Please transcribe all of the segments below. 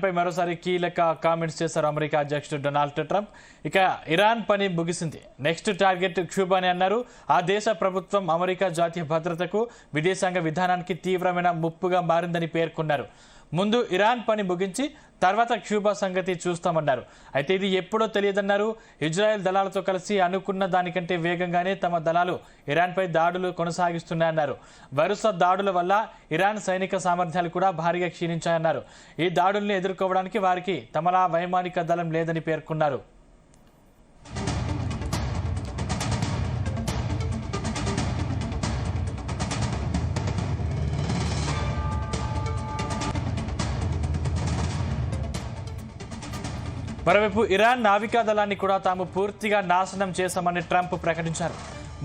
పై మరోసారి కీలక కామెంట్స్ చేశారు అమెరికా అధ్యక్షుడు డొనాల్డ్ ట్రంప్. ఇక ఇరాన్ పని ముగిసింది, నెక్స్ట్ టార్గెట్ క్యూబా అని అన్నారు. ఆ దేశ ప్రభుత్వం అమెరికా జాతీయ భద్రతకు, విదేశాంగ విధానానికి తీవ్రమైన ముప్పుగా మారిందని పేర్కొన్నారు. ముందు ఇరాన్ పని ముగించి తర్వాత క్యూబా సంగతి చూస్తామన్నారు. అయితే ఇది ఎప్పుడో తెలియదన్నారు. ఇజ్రాయెల్ దళాలతో కలిసి అనుకున్న దానికంటే వేగంగానే తమ దళాలు ఇరాన్పై దాడులు కొనసాగిస్తున్నాయన్నారు. వరుస దాడుల వల్ల ఇరాన్ సైనిక సామర్థ్యాలు కూడా భారీగా క్షీణించాయన్నారు. ఈ దాడుల్ని ఎదుర్కోవడానికి వారికి తమలా వైమానిక దళం లేదని పేర్కొన్నారు. మరోవైపు ఇరాన్ నావికా దళాన్ని కూడా తాము పూర్తిగా నాశనం చేశామని ట్రంప్ ప్రకటించారు.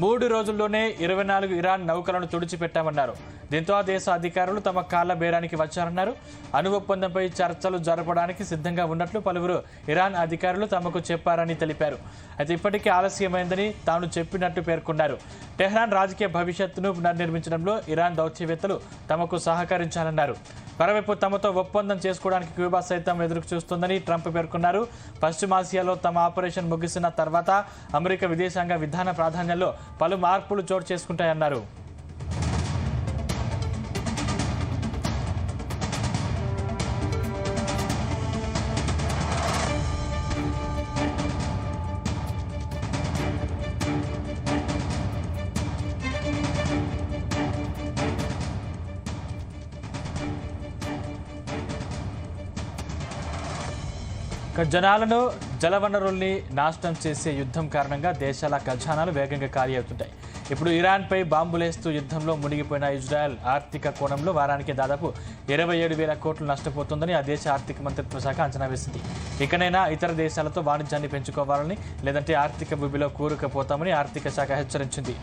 3 రోజుల్లోనే 24 ఇరాన్ నౌకలను తుడిచిపెట్టామన్నారు. దీంతో ఆ దేశ అధికారులు తమ కాళ్ల బేరానికి వచ్చారన్నారు. అణు ఒప్పందంపై చర్చలు జరపడానికి సిద్ధంగా ఉన్నట్లు పలువురు ఇరాన్ అధికారులు తమకు చెప్పారని తెలిపారు. అయితే ఇప్పటికీ ఆలస్యమైందని తాను చెప్పినట్టు పేర్కొన్నారు. టెహ్రాన్ రాజకీయ భవిష్యత్తును పునర్నిర్మించడంలో ఇరాన్ దౌత్యవేత్తలు తమకు సహకరించాలన్నారు. మరోవైపు తమతో ఒప్పందం చేసుకోవడానికి క్యూబా సైతం ఎదురు చూస్తుందని ట్రంప్ పేర్కొన్నారు. పశ్చిమాసియాలో తమ ఆపరేషన్ ముగిసిన తర్వాత అమెరికా విదేశాంగ విధాన ప్రాధాన్యంలో పలు మార్పులు చోటు చేసుకుంటాయన్నారు. జనాలను, జలవనరుల్ని నాశనం చేసే యుద్ధం కారణంగా దేశాల ఖజానాలు వేగంగా ఖాళీ అవుతుంటాయి. ఇప్పుడు ఇరాన్పై బాంబులేస్తూ యుద్ధంలో మునిగిపోయిన ఇజ్రాయెల్ ఆర్థిక కోణంలో వారానికి దాదాపు 27,000 కోట్లు నష్టపోతుందని ఆ దేశ ఆర్థిక మంత్రిత్వ శాఖ అంచనా వేసింది. ఇకనైనా ఇతర దేశాలతో వాణిజ్యాన్ని పెంచుకోవాలని, లేదంటే ఆర్థిక భూమిలో కూరుకుపోతామని ఆర్థిక శాఖ హెచ్చరించింది.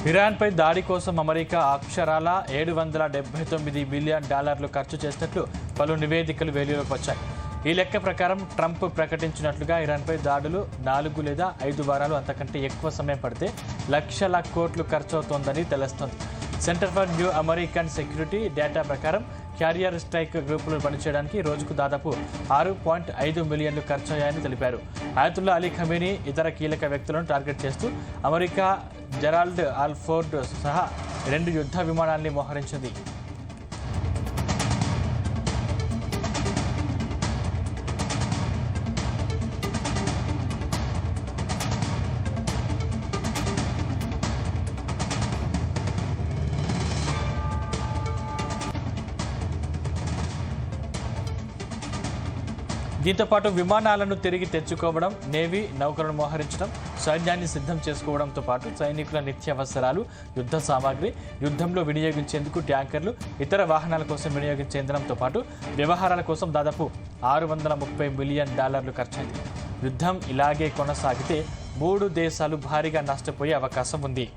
ఇరాన్పై దాడి కోసం అమెరికా అక్షరాల $779 బిలియన్ ఖర్చు చేసినట్లు పలు నివేదికలు వెలుగులోకి వచ్చాయి. ఈ లెక్క ప్రకారం ట్రంప్ ప్రకటించినట్లుగా ఇరాన్పై దాడులు 4 లేదా 5 వారాలు అంతకంటే ఎక్కువ సమయం పడితే లక్షల కోట్లు ఖర్చవుతోందని తెలుస్తోంది. Centre for new American security data ప్రకారం క్యారియర్ స్ట్రైక్ గ్రూపులు పనిచేయడానికి రోజుకు దాదాపు 6.5 మిలియన్లు ఖర్చయ్యాయని తెలిపారు. అయతుల్లా అలీ ఖమేనీ ఇతర కీలక వ్యక్తులను టార్గెట్ చేస్తూ అమెరికా జెరాల్డ్ ఆల్ఫోర్డ్ సహా 2 యుద్ధ విమానాల్ని మోహరించింది. దీంతో పాటు విమానాలను తిరిగి తెచ్చుకోవడం, నేవీ నౌకలను మోహరించడం, సైన్యాన్ని సిద్ధం చేసుకోవడంతో పాటు సైనికుల నిత్యావసరాలు, యుద్ధ సామాగ్రి, యుద్ధంలో వినియోగించేందుకు ట్యాంకర్లు, ఇతర వాహనాల కోసం వినియోగించే ఇంధనంతో పాటు వ్యవహారాల కోసం దాదాపు $630 మిలియన్ ఖర్చయింది. యుద్ధం ఇలాగే కొనసాగితే 3 దేశాలు భారీగా నష్టపోయే అవకాశం ఉంది.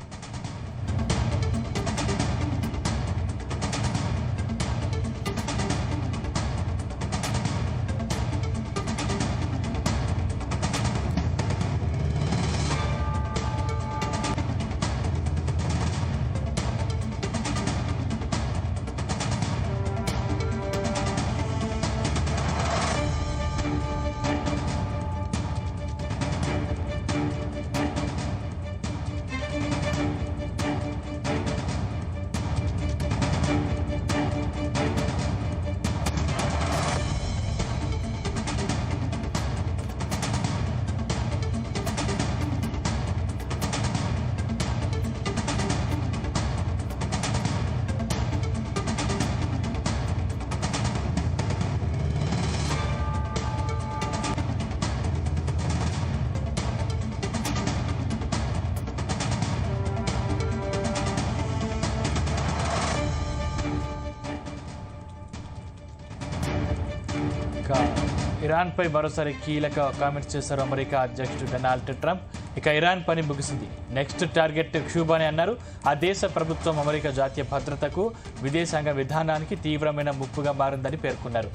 ఇరాన్పై మరోసారి కీలక కామెంట్స్ చేశారు అమెరికా అధ్యక్షుడు డొనాల్డ్ ట్రంప్. ఇక ఇరాన్ పని ముగిసింది, నెక్స్ట్ టార్గెట్ క్యూబానే అన్నారు. ఆ దేశ ప్రభుత్వం అమెరికా జాతీయ భద్రతకు, విదేశాంగ విధానానికి తీవ్రమైన ముప్పుగా మారిందని పేర్కొన్నారు.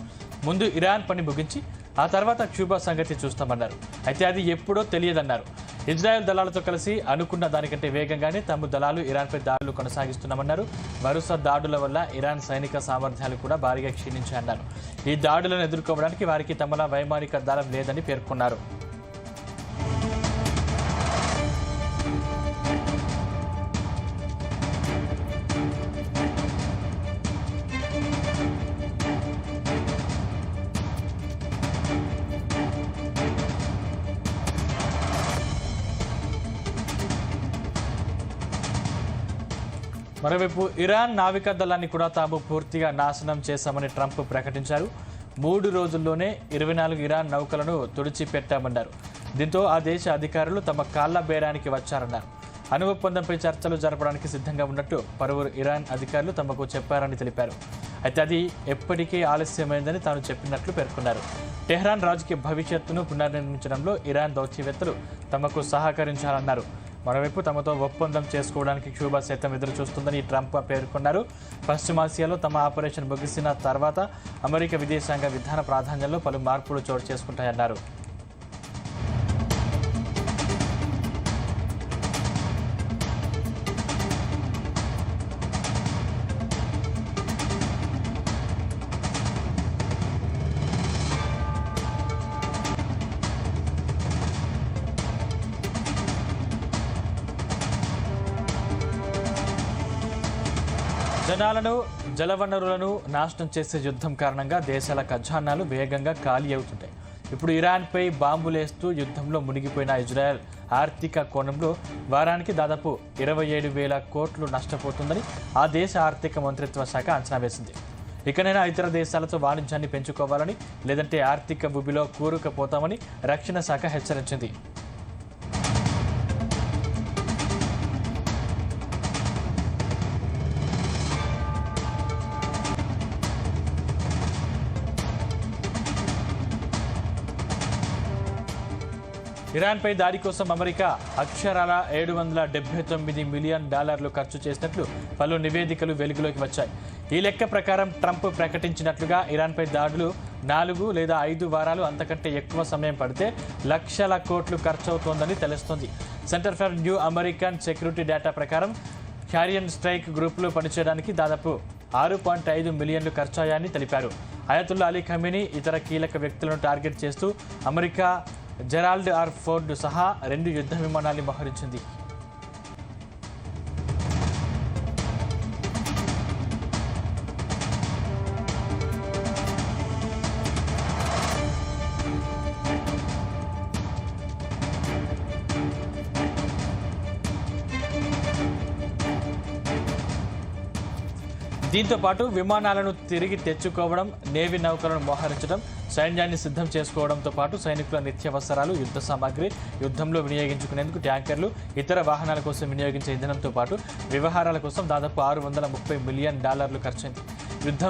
ముందు ఇరాన్ పని ముగించి ఆ తర్వాత క్యూబా సంగతి చూస్తామన్నారు. అయితే అది ఎప్పుడో తెలియదన్నారు. ఇజ్రాయెల్ దళాలతో కలిసి అనుకున్న దానికంటే వేగంగానే తమ దళాలు ఇరాన్పై దాడులు కొనసాగిస్తున్నామన్నారు. వరుస దాడుల వల్ల ఇరాన్ సైనిక సామర్థ్యాలు కూడా భారీగా క్షీణించాయన్నారు. ఈ దాడులను ఎదుర్కోవడానికి వారికి తమలా వైమానిక దళం లేదని పేర్కొన్నారు. మరోవైపు ఇరాన్ నావికా దళాన్ని కూడా తాము పూర్తిగా నాశనం చేశామని ట్రంప్ ప్రకటించారు. 3 రోజుల్లోనే 24 ఇరాన్ నౌకలను తుడిచిపెట్టామన్నారు. దీంతో ఆ దేశ అధికారులు తమ కాళ్ల బేరానికి వచ్చారన్నారు. అణు ఒప్పందంపై చర్చలు జరపడానికి సిద్ధంగా ఉన్నట్టు పలువురు ఇరాన్ అధికారులు తమకు చెప్పారని తెలిపారు. అయితే అది ఎప్పటికీ ఆలస్యమైందని తాను చెప్పినట్లు పేర్కొన్నారు. టెహ్రాన్ రాజకీయ భవిష్యత్తును పునర్నిర్మించడంలో ఇరాన్ దౌత్యవేత్తలు తమకు సహకరించాలన్నారు. మరోవైపు తమతో ఒప్పందం చేసుకోవడానికి క్యూబా సైతం ఎదురు చూస్తుందని ట్రంప్ పేర్కొన్నారు. పశ్చిమాసియాలో తమ ఆపరేషన్ ముగిసిన తర్వాత అమెరికా విదేశాంగ విధాన ప్రాధాన్యంలో పలు మార్పులు చోటు చేసుకుంటాయన్నారు. జనాలను, జలవనరులను నాశనం చేసే యుద్ధం కారణంగా దేశాల ఖజానాలు వేగంగా ఖాళీ అవుతుంటాయి. ఇప్పుడు ఇరాన్పై బాంబులేస్తూ యుద్ధంలో మునిగిపోయిన ఇజ్రాయెల్ ఆర్థిక కోణంలో వారానికి దాదాపు 27,000 కోట్లు నష్టపోతుందని ఆ దేశ ఆర్థిక మంత్రిత్వ శాఖ అంచనా వేసింది. ఇకనైనా ఇతర దేశాలతో వాణిజ్యాన్ని పెంచుకోవాలని, లేదంటే ఆర్థిక భూమిలో కూరుకుపోతామని రక్షణ శాఖ హెచ్చరించింది. ఇరాన్పై దాడి కోసం అమెరికా అక్షరాల $779 మిలియన్ ఖర్చు చేసినట్లు పలు నివేదికలు వెలుగులోకి వచ్చాయి. ఈ లెక్క ప్రకారం ట్రంప్ ప్రకటించినట్లుగా ఇరాన్పై దాడులు 4 లేదా 5 వారాలు అంతకంటే ఎక్కువ సమయం పడితే లక్షల కోట్లు ఖర్చవుతోందని తెలుస్తోంది. Centre for new American security data ప్రకారం క్యారియన్ స్ట్రైక్ గ్రూపులు పనిచేయడానికి దాదాపు 6.5 మిలియన్లు ఖర్చయ్యాయని తెలిపారు. అయతుల్లా అలీ ఖమీనీ ఇతర కీలక వ్యక్తులను టార్గెట్ చేస్తూ అమెరికా జెరాల్డ్ ఆర్ ఫోర్డ్ సహా 2 యుద్ధ విమానాల్ని మోహరించింది. దీంతో పాటు విమానాలను తిరిగి తెచ్చుకోవడం, నేవీ నౌకలను మోహరించడం, సైన్యాన్ని సిద్ధం చేసుకోవడంతో పాటు సైనికుల నిత్యావసరాలు, యుద్ధ సామాగ్రి, యుద్ధంలో వినియోగించుకునేందుకు ట్యాంకర్లు, ఇతర వాహనాల కోసం వినియోగించే ఇంధనంతో పాటు వ్యవహారాల కోసం దాదాపు $630 మిలియన్ ఖర్చయింది. యుద్ధం